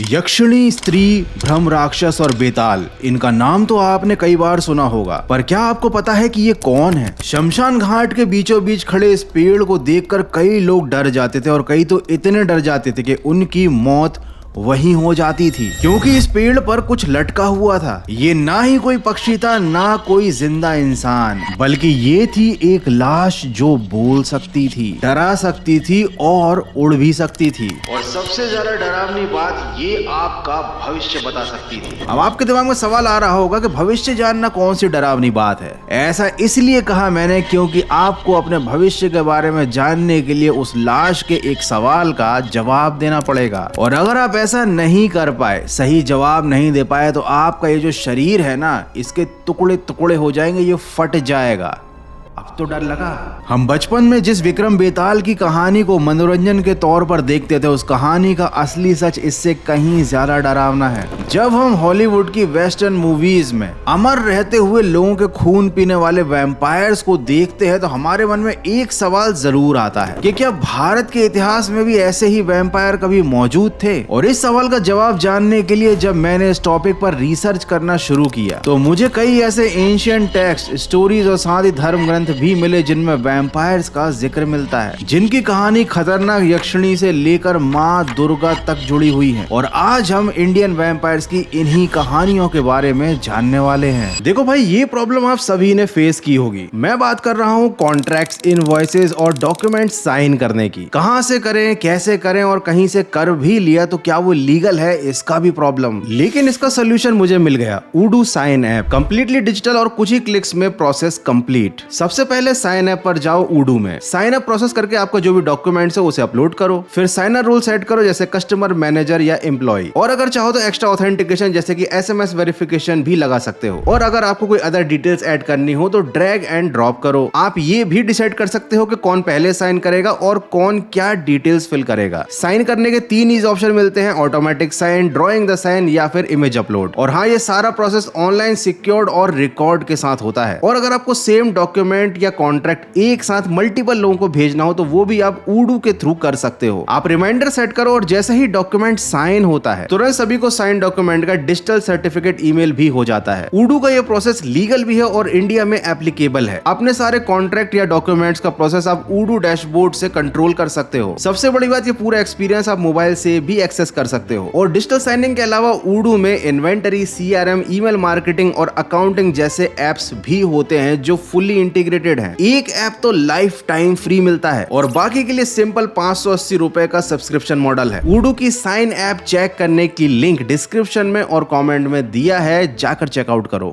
यक्षिणी, स्त्री, ब्रह्म राक्षस और बेताल, इनका नाम तो आपने कई बार सुना होगा, पर क्या आपको पता है कि ये कौन है? शमशान घाट के बीचों बीच खड़े इस पेड़ को देखकर कई लोग डर जाते थे और कई तो इतने डर जाते थे कि उनकी मौत वहीं हो जाती थी, क्योंकि इस पेड़ पर कुछ लटका हुआ था। ये ना ही कोई पक्षी था, ना कोई जिंदा इंसान, बल्कि ये थी एक लाश जो बोल सकती थी, डरा सकती थी और उड़ भी सकती थी। और सबसे ज्यादा डरावनी बात, ये आपका भविष्य बता सकती थी। अब आपके दिमाग में सवाल आ रहा होगा कि भविष्य जानना कौन सी डरावनी बात है। ऐसा इसलिए कहा मैंने क्योंकि आपको अपने भविष्य के बारे में जानने के लिए उस लाश के एक सवाल का जवाब देना पड़ेगा, और अगर आप ऐसा नहीं कर पाए, सही जवाब नहीं दे पाए, तो आपका ये जो शरीर है ना, इसके टुकड़े टुकड़े हो जाएंगे, ये फट जाएगा। अब तो डर लगा। हम बचपन में जिस विक्रम बेताल की कहानी को मनोरंजन के तौर पर देखते थे, उस कहानी का असली सच इससे कहीं ज्यादा डरावना है। जब हम हॉलीवुड की वेस्टर्न मूवीज में अमर रहते हुए लोगों के खून पीने वाले वैम्पायर्स को देखते हैं, तो हमारे मन में एक सवाल जरूर आता है कि क्या भारत के इतिहास में भी ऐसे ही वैम्पायर कभी मौजूद थे? और इस सवाल का जवाब जानने के लिए जब मैंने इस टॉपिक पर रिसर्च करना शुरू किया, तो मुझे कई ऐसे एंशिएंट टेक्स्ट, स्टोरीज और साथ ही धर्म ग्रंथ भी मिले जिनमें वैम्पायर्स का जिक्र मिलता है, जिनकी कहानी खतरनाक यक्षिणी से लेकर माँ दुर्गा तक जुड़ी हुई है। और आज हम इंडियन वैम्पायर्स की इन्हीं कहानियों के बारे में जानने वाले हैं। देखो भाई, ये प्रॉब्लम आप सभी ने फेस की होगी। मैं बात कर रहा हूँ कॉन्ट्रैक्ट्स, इनवॉइसेस और डॉक्यूमेंट्स साइन करने की। कहाँ से करें, कैसे करें, और कहीं से कर भी लिया तो क्या वो लीगल है, इसका भी प्रॉब्लम। लेकिन इसका सोल्यूशन मुझे मिल गया, उडू साइन ऐप। कंप्लीटली डिजिटल और कुछ ही क्लिक्स में प्रोसेस कंप्लीट। सबसे पहले साइन ऐप पर जाओ, उडू में साइन अप प्रोसेस करके आपका जो भी डॉक्यूमेंट्स है उसे अपलोड करो। फिर साइनर रूल सेट करो, जैसे कस्टमर, मैनेजर या एम्प्लॉय। और अगर चाहो तो एक्स्ट्रा ऑथेंटिकेशन जैसे कि SMS वेरिफिकेशन भी लगा सकते हो। और अगर आपको कोई अदर डिटेल्स ऐड करनी हो तो ड्रैग एंड ड्रॉप करो। आप ये भी डिसाइड कर सकते हो कि कौन पहले साइन करेगा और कौन क्या डिटेल्स फिल करेगा। साइन करने के 3 ईजी ऑप्शन मिलते हैं, automatic sign, drawing the sign या फिर इमेज अपलोड। और हाँ, ये सारा प्रोसेस ऑनलाइन, सिक्योर्ड और रिकॉर्ड के साथ होता है। और अगर आपको सेम डॉक्यूमेंट या कॉन्ट्रैक्ट एक साथ मल्टीपल लोगों को भेजना हो तो वो भी आप उडू के थ्रू कर सकते हो। आप रिमाइंडर सेट करो और जैसे ही डॉक्यूमेंट साइन होता है, तुरंत सभी को साइन डॉक्यूमेंट का डिजिटल सर्टिफिकेट ईमेल भी हो जाता है। उडू का ये प्रोसेस लीगल भी है और इंडिया में एप्लीकेबल है। अपने सारे कॉन्ट्रैक्ट या डॉक्यूमेंट्स का प्रोसेस आप उडू डैशबोर्ड से कंट्रोल कर सकते हो। सबसे बड़ी बात, ये पूरा एक्सपीरियंस आप मोबाइल से भी एक्सेस कर सकते हो। और डिजिटल साइनिंग के अलावा उडू में इन्वेंटरी, CRM, ईमेल मार्केटिंग और अकाउंटिंग जैसे एप्स भी होते हैं जो फुली इंटीग्रेटेड है। एक ऐप तो लाइफ टाइम फ्री मिलता है और बाकी के लिए सिंपल 580 रुपए का सब्सक्रिप्शन मॉडल है। उडू की साइन ऐप चेक करने की लिंक डिस्क्रिप्शन में और कमेंट में दिया है, जाकर चेकआउट करो।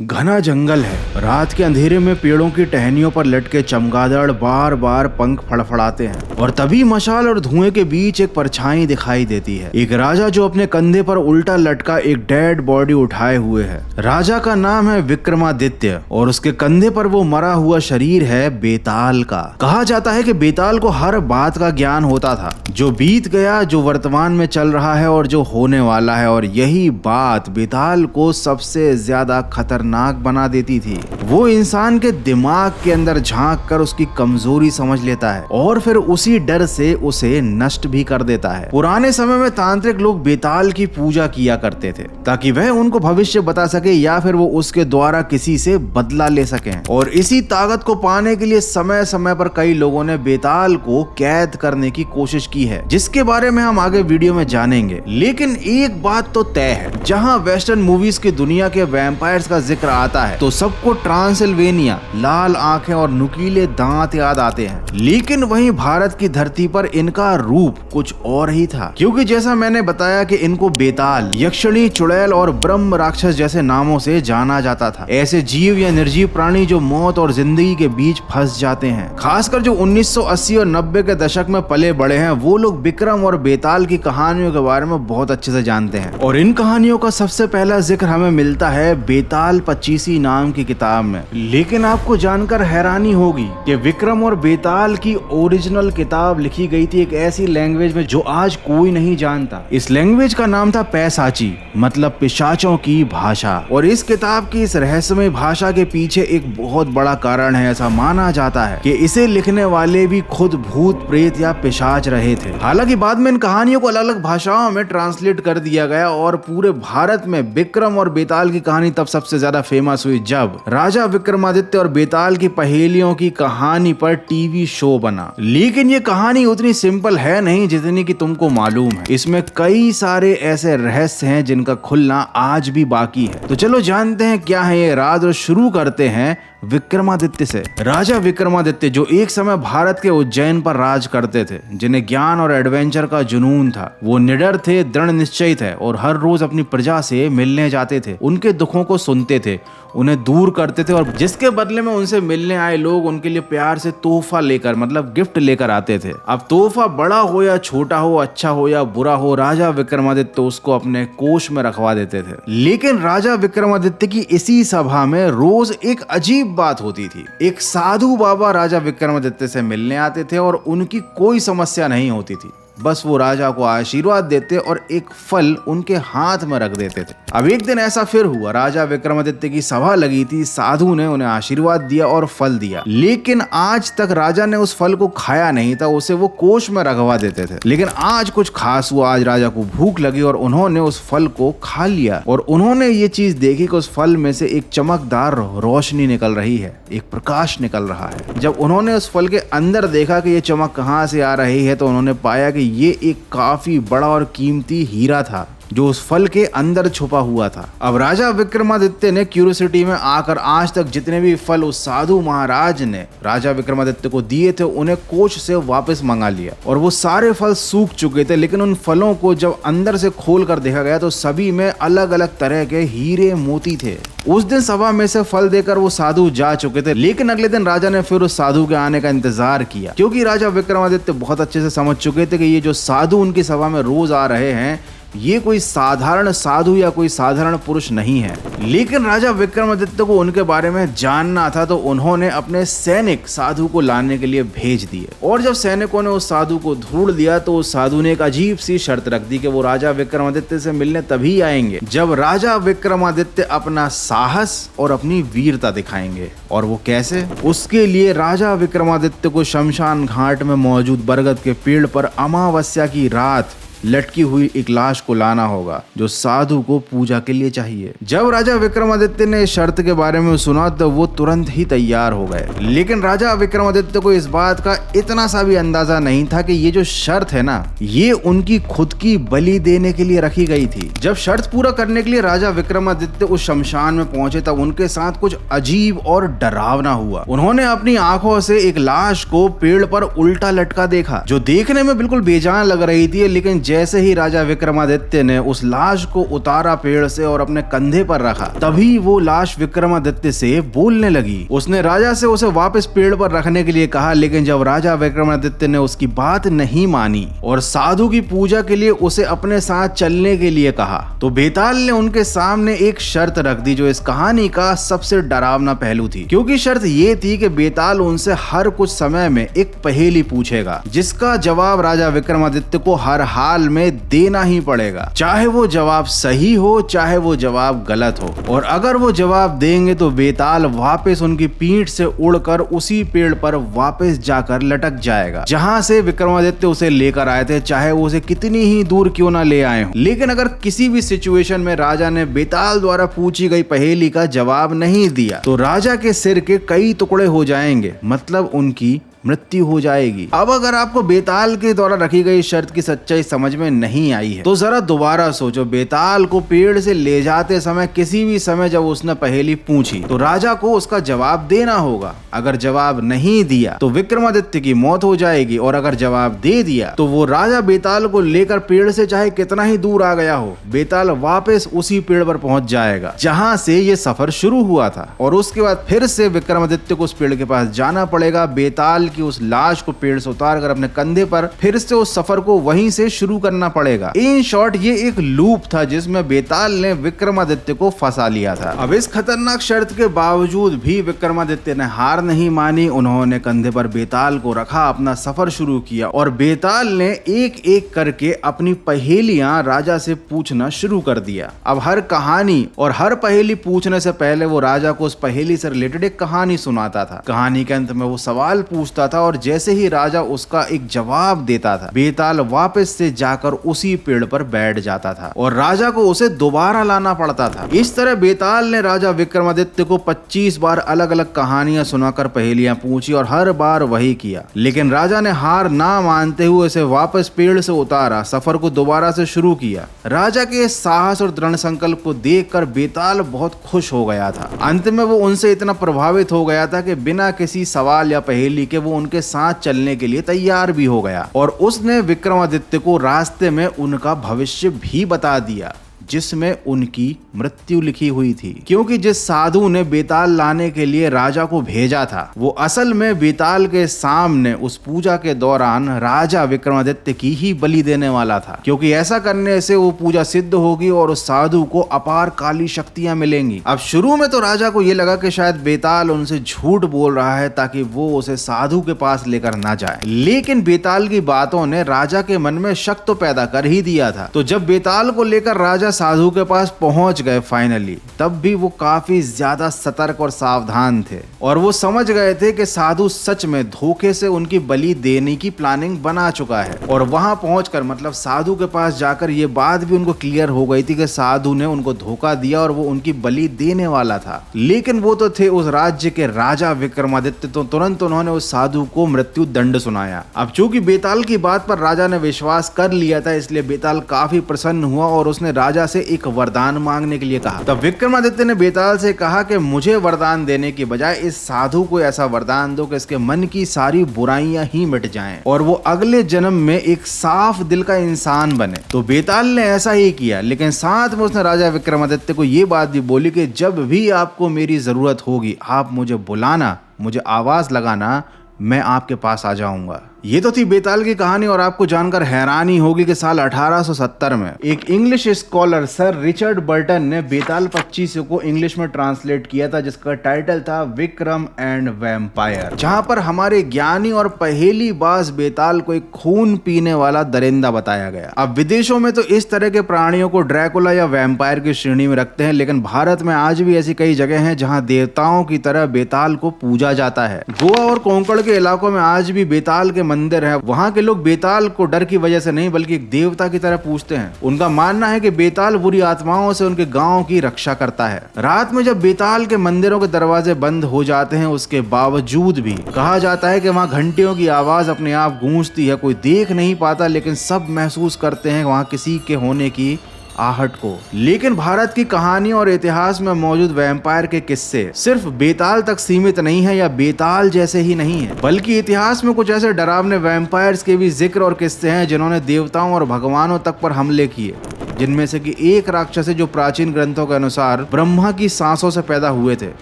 घना जंगल है। रात के अंधेरे में पेड़ों की टहनियों पर लटके चमगादड़ बार बार पंख फड़फड़ाते हैं और तभी मशाल और धुएं के बीच एक परछाई दिखाई देती है। एक राजा जो अपने कंधे पर उल्टा लटका एक डेड बॉडी उठाए हुए है। राजा का नाम है विक्रमादित्य और उसके कंधे पर वो मरा हुआ शरीर है बेताल का। कहा जाता है कि बेताल को हर बात का ज्ञान होता था, जो बीत गया, जो वर्तमान में चल रहा है और जो होने वाला है। और यही बात बेताल को सबसे ज्यादा खतरनाक बना देती थी। वो इंसान के दिमाग के अंदर झांक कर उसकी कमजोरी समझ लेता है और फिर उसी डर से उसे नष्ट भी कर देता है। पुराने समय में तांत्रिक लोग बेताल की पूजा किया करते थे ताकि वह उनको भविष्य बता सके या फिर वो उसके द्वारा किसी से बदला ले सके। और इसी ताकत को पाने के लिए समय समय पर कई लोगों ने बेताल को कैद करने की कोशिश की है, जिसके बारे में हम आगे वीडियो में जानेंगे। लेकिन एक बात तो तय है, जहां वेस्टर्न मूवीज की दुनिया के वैम्पायर्स का जिक्र आता है तो सबको ट्रांसिल्वेनिया, लाल आंखें और नुकीले दांत याद आते हैं। लेकिन वहीं भारत की धरती पर इनका रूप कुछ और ही था, क्योंकि जैसा मैंने बताया कि इनको बेताल, यक्षिणी, चुड़ैल और ब्रह्म राक्षस जैसे नामों से जाना जाता था। ऐसे जीव या निर्जीव प्राणी जो मौत और जिंदगी के बीच फंस जाते हैं। खासकर जो 1980 और 90 के दशक में पले बड़े हैं, वो लोग विक्रम और बेताल की कहानियों के बारे में बहुत अच्छे से जानते हैं। और इन कहानियों का सबसे पहला जिक्र हमें मिलता है बेताल पचीसी नाम की किताब में। लेकिन आपको जानकर हैरानी होगी कि विक्रम और बेताल की ओरिजिनल किताब लिखी गई थी एक ऐसी लैंग्वेज में जो आज कोई नहीं जानता। इस लैंग्वेज का नाम था पैसाची, मतलब पिशाचों की भाषा। और इस किताब की इस रहस्यमय भाषा के पीछे एक बहुत बड़ा कारण है। ऐसा माना जाता है कि इसे लिखने वाले भी खुद भूत प्रेत या पिशाच रहे थे। हालांकि बाद में इन कहानियों को अलग अलग भाषाओं में ट्रांसलेट कर दिया गया और पूरे भारत में विक्रम और बेताल की कहानी तब सबसे ज्यादा फेमस हुई जब राजा विक्रमादित्य और बेताल की पहेलियों की कहानी पर टीवी शो बना। लेकिन ये कहानी उतनी सिंपल है नहीं जितनी कि तुमको मालूम है। इसमें कई सारे ऐसे रहस्य हैं जिनका खुलना आज भी बाकी है। तो चलो जानते हैं क्या है ये राज और शुरू करते हैं विक्रमादित्य से। राजा विक्रमादित्य जो एक समय भारत के उज्जैन पर राज करते थे, जिन्हें ज्ञान और एडवेंचर का जुनून था, वो निडर थे, दृढ़ निश्चयी थे और हर रोज अपनी प्रजा से मिलने जाते थे, उनके दुखों को सुनते थे, उन्हें दूर करते थे और जिसके बदले में उनसे मिलने आए लोग उनके लिए प्यार से तोहफा लेकर, मतलब गिफ्ट लेकर आते थे। अब तोहफा बड़ा हो या छोटा हो, अच्छा हो या बुरा हो, राजा विक्रमादित्य उसको अपने कोष में रखवा देते थे। लेकिन राजा विक्रमादित्य की इसी सभा में रोज एक अजीब बात होती थी। एक साधु बाबा राजा विक्रमादित्य से मिलने आते थे और उनकी कोई समस्या नहीं होती थी, बस वो राजा को आशीर्वाद देते और एक फल उनके हाथ में रख देते थे। अब एक दिन ऐसा फिर हुआ, राजा विक्रमादित्य की सभा लगी थी, साधु ने उन्हें आशीर्वाद दिया और फल दिया, लेकिन आज तक राजा ने उस फल को खाया नहीं था, उसे वो कोष में रखवा देते थे। लेकिन आज कुछ खास हुआ, आज राजा को भूख लगी और उन्होंने उस फल को खा लिया और उन्होंने ये चीज देखी कि उस फल में से एक चमकदार रोशनी निकल रही है, एक प्रकाश निकल रहा है। जब उन्होंने उस फल के अंदर देखा कि ये चमक कहाँ से आ रही है, तो उन्होंने पाया कि ये एक काफी बड़ा और कीमती हीरा था जो उस फल के अंदर छुपा हुआ था। अब राजा विक्रमादित्य ने क्यूरियोसिटी में आकर आज तक जितने भी फल उस साधु महाराज ने राजा विक्रमादित्य को दिए थे उन्हें कोष से वापस मंगा लिया और वो सारे फल सूख चुके थे। लेकिन उन फलों को जब अंदर से खोल कर देखा गया तो सभी में अलग अलग तरह के हीरे मोती थे। उस दिन सभा में से फल देकर वो साधु जा चुके थे, लेकिन अगले दिन राजा ने फिर उस साधु के आने का इंतजार किया, क्योंकि राजा विक्रमादित्य बहुत अच्छे से समझ चुके थे कि ये जो साधु उनकी सभा में रोज आ रहे हैं ये कोई साधारण साधु या कोई साधारण पुरुष नहीं है। लेकिन राजा विक्रमादित्य को उनके बारे में जानना था, तो उन्होंने अपने सैनिक साधु को लाने के लिए भेज दिए। और जब सैनिकों ने उस साधु को ढूंढ लिया तो उस साधु ने एक अजीब सी शर्त रख दी कि वो राजा विक्रमादित्य से मिलने तभी आएंगे जब राजा विक्रमादित्य अपना साहस और अपनी वीरता दिखाएंगे। और वो कैसे? उसके लिए राजा विक्रमादित्य को शमशान घाट में मौजूद बरगद के पेड़ पर अमावस्या की रात लटकी हुई एक लाश को लाना होगा जो साधु को पूजा के लिए चाहिए। जब राजा विक्रमादित्य ने इस शर्त के बारे में सुना तो वो तुरंत ही तैयार हो गए। लेकिन राजा विक्रमादित्य को इस बात का इतना सा भी अंदाजा नहीं था कि ये जो शर्त है ना, ये उनकी खुद की बलि देने के लिए रखी गई थी। जब शर्त पूरा करने के लिए राजा विक्रमादित्य उस शमशान में पहुंचे तब उनके साथ कुछ अजीब और डरावना हुआ। उन्होंने अपनी आंखों से एक लाश को पेड़ पर उल्टा लटका देखा जो देखने में बिल्कुल बेजान लग रही थी। लेकिन जैसे ही राजा विक्रमादित्य ने उस लाश को उतारा पेड़ से और अपने कंधे पर रखा, तभी वो लाश विक्रमादित्य से बोलने लगी। उसने राजा से उसे वापस पेड़ पर रखने के लिए कहा, लेकिन जब राजा विक्रमादित्य ने उसकी बात नहीं मानी और साधु की पूजा के लिए उसे अपने साथ चलने के लिए कहा, तो बेताल ने उनके सामने एक शर्त रख दी जो इस कहानी का सबसे डरावना पहलू थी। क्योंकि शर्त ये थी कि बेताल उनसे हर कुछ समय में एक पहेली पूछेगा जिसका जवाब राजा विक्रमादित्य को हर हाल में देना ही पड़ेगा, चाहे वो जवाब सही हो चाहे वो जवाब गलत हो। और अगर वो जवाब देंगे तो बेताल वापस उनकी पीठ से उड़कर उसी पेड़ पर वापस जाकर लटक जाएगा जहां से विक्रमादित्य उसे लेकर आए थे, चाहे वो उसे कितनी ही दूर क्यों ना ले आए हो। लेकिन अगर किसी भी सिचुएशन में राजा ने बेताल द्वारा पूछी गई पहेली का जवाब नहीं दिया तो राजा के सिर के कई टुकड़े हो जाएंगे, मतलब उनकी मृत्यु हो जाएगी। अब अगर आपको बेताल के द्वारा रखी गई शर्त की सच्चाई समझ में नहीं आई है तो जरा दोबारा सोचो। बेताल को पेड़ से ले जाते समय किसी भी समय जब उसने पहेली पूछी तो राजा को उसका जवाब देना होगा। अगर जवाब नहीं दिया तो विक्रमादित्य की मौत हो जाएगी, और अगर जवाब दे दिया तो वो राजा बेताल को लेकर पेड़ से चाहे कितना ही दूर आ गया हो, बेताल वापस उसी पेड़ पर पहुंच जाएगा जहां से ये सफर शुरू हुआ था। और उसके बाद फिर से विक्रमादित्य को उस पेड़ के पास जाना पड़ेगा, बेताल कि उस लाश को पेड़ से उतार कर अपने कंधे पर फिर से उस सफर को वहीं से शुरू करना पड़ेगा। इन शॉर्ट ये एक लूप था जिसमें बेताल ने विक्रमादित्य को फंसा लिया था। अब इस खतरनाक शर्त के बावजूद भी विक्रमादित्य ने हार नहीं मानी। उन्होंने कंधे पर बेताल को रखा, अपना सफर शुरू किया और बेताल ने एक एक करके अपनी पहेलियां राजा से पूछना शुरू कर दिया। अब हर कहानी और हर पहेली पूछने से पहले वो राजा को उस पहेली से रिलेटेड एक कहानी सुनाता था। कहानी के अंत में वो सवाल पूछता था और जैसे ही राजा उसका एक जवाब देता था, बेताल वापस से जाकर उसी पेड़ पर बैठ जाता था और राजा को उसे दोबारा लाना पड़ता था। इस तरह बेताल ने राजा विक्रमादित्य को 25 बार अलग अलग कहानियां सुनाकर पहेलियां पूछी और हर बार वही किया, लेकिन राजा ने हार ना मानते हुए उसे वापस पेड़ से उतारा, सफर को दोबारा से शुरू किया। राजा के साहस और दृढ़ संकल्प को देखकर बेताल बहुत खुश हो गया था। अंत में वो उनसे इतना प्रभावित हो गया था कि बिना किसी सवाल या पहेली के वो उनके साथ चलने के लिए तैयार भी हो गया और उसने विक्रमादित्य को रास्ते में उनका भविष्य भी बता दिया जिसमें उनकी मृत्यु लिखी हुई थी, क्योंकि जिस साधु ने बेताल लाने के लिए राजा को भेजा था वो असल में बेताल के सामने उस पूजा के दौरान राजा विक्रमादित्य की ही बलि देने वाला था, क्योंकि ऐसा करने से वो पूजा सिद्ध होगी और उस साधु को अपार काली शक्तियां मिलेंगी। अब शुरू में तो राजा को ये लगा कि शायद बेताल उनसे झूठ बोल रहा है ताकि वो उसे साधु के पास लेकर ना जाए, लेकिन बेताल की बातों ने राजा के मन में शक तो पैदा कर ही दिया था। तो जब बेताल को लेकर राजा साधु के पास पहुंच गए फाइनली, तब भी वो काफी ज्यादा सतर्क और सावधान थे और वो समझ गए थे कि साधु सच में धोखे से उनकी बलि देने की प्लानिंग बना चुका है। और वहां पहुंचकर मतलब साधु के पास जाकर ये बात भी उनको क्लियर हो गई थी कि साधु ने उनको धोखा दिया और वो उनकी बलि देने वाला था, लेकिन वो तो थे उस राज्य के राजा विक्रमादित्य, तो तुरंत उन्होंने उस साधु को मृत्यु दंड सुनाया। अब चूंकि बेताल की बात पर राजा ने विश्वास कर लिया था, इसलिए बेताल काफी प्रसन्न हुआ और उसने राजा से एक वरदान मांगने के लिए कहा। तब विक्रमादित्य ने बेताल से कहा कि मुझे वरदान देने की बजाय इस साधु को ऐसा वरदान दो कि इसके मन की सारी बुराइयां ही मिट जाएं और वो अगले जन्म में एक साफ दिल का इंसान बने। तो बेताल ने ऐसा ही किया, लेकिन साथ में उसने राजा विक्रमादित्य को ये बात भी बोली कि जब भी आपको मेरी जरूरत होगी आप मुझे बुलाना, मुझे आवाज लगाना, मैं आपके पास आ जाऊंगा। ये तो थी बेताल की कहानी और आपको जानकर हैरानी होगी कि साल 1870 में एक English scholar sir Richard Burton ने बेताल 25 को इंग्लिश में ट्रांसलेट किया था, जिसका टाइटल था विक्रम एंड वैम्पायर, जहां पर हमारे ज्ञानी और पहेली बाज बेताल को एक खून पीने वाला दरिंदा बताया गया। अब विदेशों में तो इस तरह के प्राणियों को ड्रैकुला या वैम्पायर की श्रेणी में रखते हैं, लेकिन भारत में आज भी ऐसी कई जगह हैं जहां देवताओं की तरह बेताल को पूजा जाता है। गोवा और कोंकण के इलाकों में आज भी बेताल के मंदिर है। वहां के लोग बेताल को डर की वजह से नहीं बल्कि एक देवता की तरह पूजते हैं। उनका मानना है कि बेताल बुरी आत्माओं से उनके गांव की रक्षा करता है। रात में जब बेताल के मंदिरों के दरवाजे बंद हो जाते हैं, उसके बावजूद भी कहा जाता है कि वहां घंटियों की आवाज अपने आप गूंजती है। कोई देख नहीं पाता, लेकिन सब महसूस करते हैं वहां किसी के होने की आहट को। लेकिन भारत की कहानी और इतिहास में मौजूद वैम्पायर के किस्से सिर्फ बेताल तक सीमित नहीं है या बेताल जैसे ही नहीं है, बल्कि इतिहास में कुछ ऐसे डरावने वैम्पायर्स के भी जिक्र और किस्से हैं जिन्होंने देवताओं और भगवानों तक पर हमले किए, जिनमें से कि एक राक्षस है जो प्राचीन ग्रंथों के अनुसार ब्रह्मा की सांसों से पैदा हुए थे।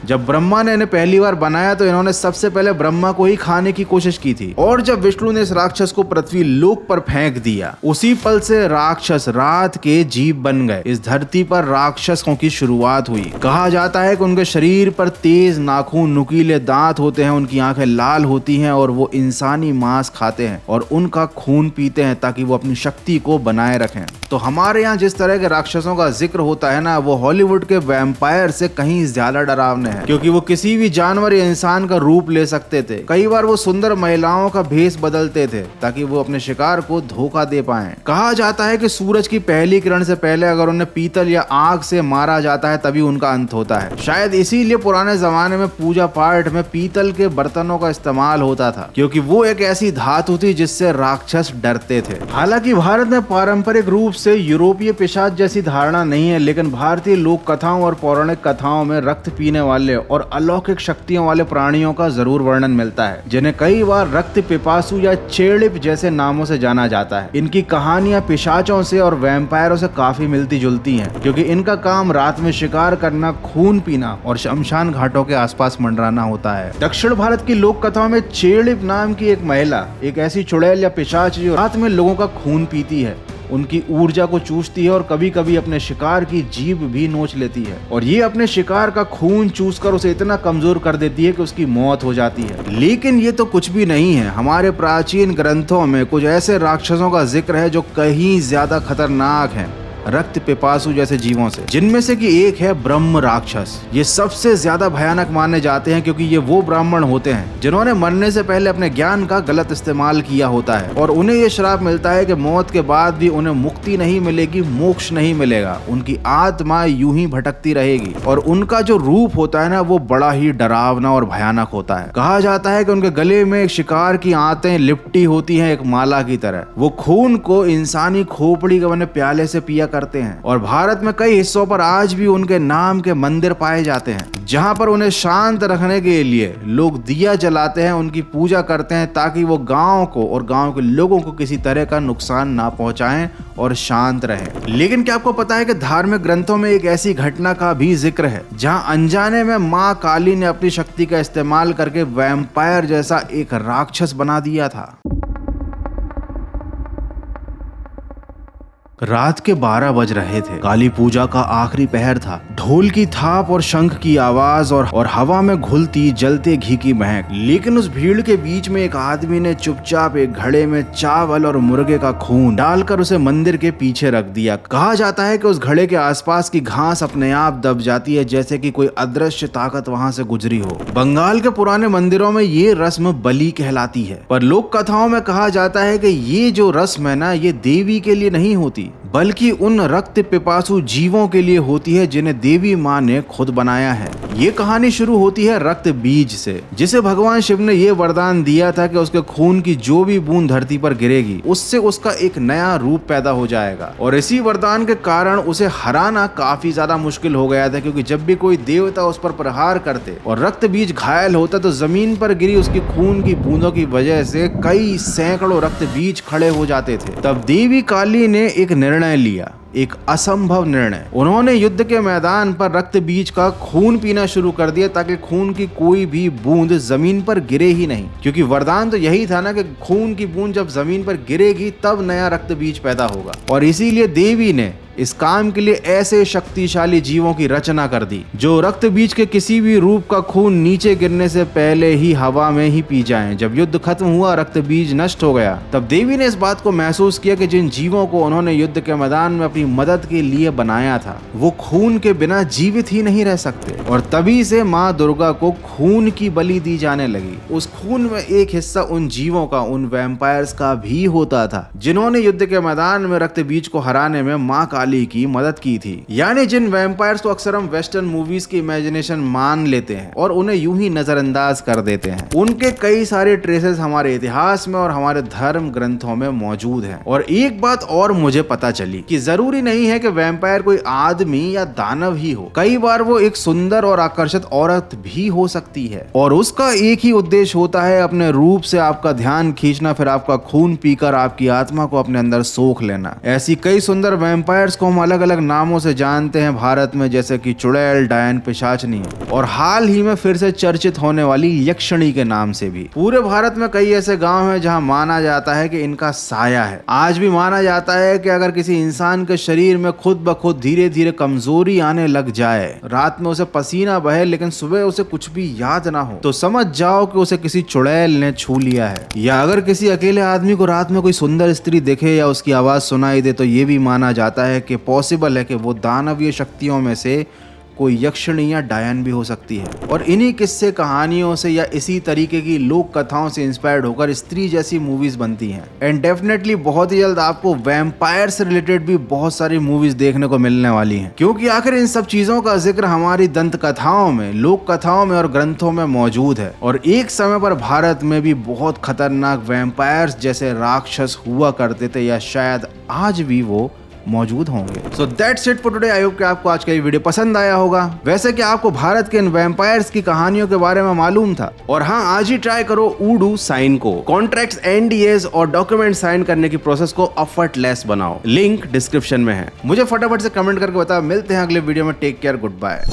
जब ब्रह्मा ने इन्हें पहली बार बनाया तो इन्होंने सबसे पहले ब्रह्मा को ही खाने की कोशिश की थी, और जब विष्णु ने इस राक्षस को पृथ्वी लोक पर फेंक दिया, उसी पल से राक्षस रात के जीव बन गए। इस धरती पर राक्षसों की शुरुआत हुई। कहा जाता है कि उनके शरीर पर तेज नाखून, नुकीले दांत होते हैं, उनकी आंखें लाल होती हैं और वो इंसानी मांस खाते हैं और उनका खून पीते हैं ताकि वो अपनी शक्ति को बनाए रखें। तो हमारे यहाँ जिस तरह के राक्षसों का जिक्र होता है ना, वो हॉलीवुड के वैम्पायर से कहीं ज्यादा डरावने हैं, क्योंकि वो किसी भी जानवर या इंसान का रूप ले सकते थे। कई बार वो सुंदर महिलाओं का भेष बदलते थे ताकि वो अपने शिकार को धोखा दे पाएं। कहा जाता है कि सूरज की पहली किरण से पहले अगर उन्हें पीतल या आग से मारा जाता है तभी उनका अंत होता है। शायद इसीलिए पुराने जमाने में पूजा पाठ में पीतल के बर्तनों का इस्तेमाल होता था, क्योंकि वो एक ऐसी धातु थी जिससे राक्षस डरते थे। हालांकि भारत में पारंपरिक रूप से यूरोपीय पिशाच जैसी धारणा नहीं है, लेकिन भारतीय लोक कथाओं और पौराणिक कथाओं में रक्त पीने वाले और अलौकिक शक्तियों वाले प्राणियों का जरूर वर्णन मिलता है, जिन्हें कई बार रक्त पिपासु या चेड़िप जैसे नामों से जाना जाता है। इनकी कहानियां पिशाचों से और वैम्पायरों से काफी मिलती जुलती हैं, क्योंकि इनका काम रात में शिकार करना, खून पीना और शमशान घाटों के आसपास मंडराना होता है। दक्षिण भारत की लोक कथाओं में चेड़िप नाम की एक महिला, एक ऐसी चुड़ैल या पिशाच जो रात में लोगों का खून पीती है, उनकी ऊर्जा को चूसती है और कभी कभी अपने शिकार की जीभ भी नोच लेती है, और ये अपने शिकार का खून चूसकर उसे इतना कमजोर कर देती है कि उसकी मौत हो जाती है। लेकिन ये तो कुछ भी नहीं है। हमारे प्राचीन ग्रंथों में कुछ ऐसे राक्षसों का जिक्र है जो कहीं ज्यादा खतरनाक हैं रक्त पिपासु जैसे जीवों से, जिनमें से कि एक है ब्रह्म राक्षस। ये सबसे ज्यादा भयानक माने जाते हैं क्योंकि ये वो ब्राह्मण होते हैं जिन्होंने मरने से पहले अपने ज्ञान का गलत इस्तेमाल किया होता है, और उन्हें ये श्राप मिलता है कि मौत के बाद भी उन्हें मुक्ति नहीं मिलेगी, मोक्ष नहीं मिलेगा, उनकी आत्मा यूं ही भटकती रहेगी। और उनका जो रूप होता है ना, वो बड़ा ही डरावना और भयानक होता है। कहा जाता है कि उनके गले में एक शिकार की आंतें लिपटी होती हैं, एक माला की तरह। वो खून को इंसानी खोपड़ी के बने प्याले से पिया करते हैं, और भारत में कई हिस्सों पर आज भी उनके नाम के मंदिर पाए जाते हैं, जहां पर उन्हें शांत रखने के लिए लोग दिया जलाते हैं, उनकी पूजा करते हैं, ताकि वो गांव को और गांव के लोगों को किसी तरह का नुकसान ना पहुंचाएं और शांत रहें। लेकिन क्या आपको पता है कि धार्मिक ग्रंथों में एक ऐसी घटना का भी जिक्र है जहां अनजाने में मां काली ने अपनी शक्ति का इस्तेमाल करके वैम्पायर जैसा एक राक्षस बना दिया था। रात के 12 बज रहे थे। काली पूजा का आखिरी पहर था। ढोल की थाप और शंख की आवाज और हवा में घुलती जलते घी की महक। लेकिन उस भीड़ के बीच में एक आदमी ने चुपचाप एक घड़े में चावल और मुर्गे का खून डालकर उसे मंदिर के पीछे रख दिया। कहा जाता है कि उस घड़े के आसपास की घास अपने आप दब जाती है, जैसे कि कोई अदृश्य ताकत वहां से गुजरी हो। बंगाल के पुराने मंदिरों में ये रस्म बलि कहलाती है, पर लोक कथाओं में कहा जाता है कि ये जो रस्म है ना, ये देवी के लिए नहीं होती, बल्कि उन रक्त पिपासु जीवों के लिए होती है जिन्हें देवी माँ ने खुद बनाया है। ये कहानी शुरू होती है रक्त बीज से, जिसे भगवान शिव ने ये वरदान दिया था कि उसके खून की जो भी बूंद धरती पर गिरेगी, उससे उसका एक नया रूप पैदा हो जाएगा। और इसी वरदान के कारण उसे हराना काफी ज्यादा मुश्किल हो गया था, क्योंकि जब भी कोई देवता उस पर प्रहार करते और रक्त बीज घायल होता तो जमीन पर गिरी उसकी खून की बूंदों की वजह से कई सैकड़ों रक्त बीज खड़े हो जाते थे। तब देवी काली ने एक निर्णय लिया, एक असंभव निर्णय। उन्होंने युद्ध के मैदान पर रक्त बीज का खून पीना शुरू कर दिया, ताकि खून की कोई भी बूंद जमीन पर गिरे ही नहीं, क्योंकि वरदान तो यही था ना कि खून की बूंद जब जमीन पर गिरेगी तब नया रक्त बीज पैदा होगा। और इसीलिए देवी ने इस काम के लिए ऐसे शक्तिशाली जीवों की रचना कर दी जो रक्त बीज के किसी भी रूप का खून नीचे गिरने से पहले ही हवा में ही पी जाएं। जब युद्ध खत्म हुआ, रक्त बीज नष्ट हो गया, तब देवी ने इस बात को महसूस किया कि जिन जीवों को उन्होंने युद्ध के मैदान में अपनी मदद के लिए बनाया था, वो खून के बिना जीवित ही नहीं रह सकते। और तभी से माँ दुर्गा को खून की बलि दी जाने लगी। उस खून में एक हिस्सा उन जीवों का, उन वैम्पायर्स का भी होता था जिन्होंने युद्ध के मैदान में रक्त बीज को हराने में माँ की मदद की थी। यानी जिन वैम्पायर्स को अक्सर हम वेस्टर्न मूवीज की इमेजिनेशन मान लेते हैं और उन्हें यूं ही नजरअंदाज कर देते हैं, उनके कई सारे ट्रेसेस हमारे इतिहास में और हमारे धर्म ग्रंथों में मौजूद हैं। और एक बात और मुझे पता चली कि जरूरी नहीं है कि वैम्पायर कोई आदमी या दानव ही हो। कई बार वो एक सुंदर और आकर्षित औरत भी हो सकती है, और उसका एक ही उद्देश्य होता है, अपने रूप से आपका ध्यान खींचना, फिर आपका खून पीकर आपकी आत्मा को अपने अंदर सोख लेना। ऐसी कई सुंदर वैम्पायर्स को हम अलग अलग नामों से जानते हैं भारत में, जैसे कि चुड़ैल, डायन, पिशाचनी, और हाल ही में फिर से चर्चित होने वाली यक्षिणी के नाम से भी। पूरे भारत में कई ऐसे गांव हैं जहां माना जाता है कि इनका साया है। आज भी माना जाता है कि अगर किसी इंसान के शरीर में खुद ब खुद धीरे धीरे कमजोरी आने लग जाए, रात में उसे पसीना बहे लेकिन सुबह उसे कुछ भी याद ना हो, तो समझ जाओ कि उसे किसी चुड़ैल ने छू लिया है। या अगर किसी अकेले आदमी को रात में कोई सुंदर स्त्री दिखे या उसकी आवाज सुनाई दे, तो ये भी माना जाता है कि पॉसिबल है कि वो दानवीय शक्तियों में से कोई यक्षिणी या डायन भी हो सकती है। और इन्हीं किस्से कहानियों से या इसी तरीके की लोक कथाओं से इंस्पायर्ड होकर स्त्री जैसी मूवीज बनती हैं। एंड डेफिनेटली बहुत ही जल्द आपको वैम्पायर से रिलेटेड भी बहुत सारी मूवीज देखने को मिलने वाली हैं, क्योंकि आखिर इन सब चीजों का जिक्र हमारी दंत कथाओं में, लोक कथाओं में और ग्रंथों में मौजूद है। और एक समय पर भारत में भी बहुत खतरनाक वैम्पायर्स जैसे राक्षस हुआ करते थे, या शायद आज भी वो मौजूद होंगे। So that's it for today. I hope कि आपको आज का ये वीडियो पसंद आया होगा। वैसे कि आपको भारत के इन वैम्पायर्स की कहानियों के बारे में मालूम था? और हाँ, आज ही ट्राई करो ऊडू साइन को। कॉन्ट्रैक्ट्स, एनडीएस और डॉक्यूमेंट साइन करने की प्रोसेस को एफर्टलेस बनाओ। लिंक डिस्क्रिप्शन में है। मुझे फटाफट से कमेंट करके बताओ। मिलते हैं अगले वीडियो में। Take care, good bye.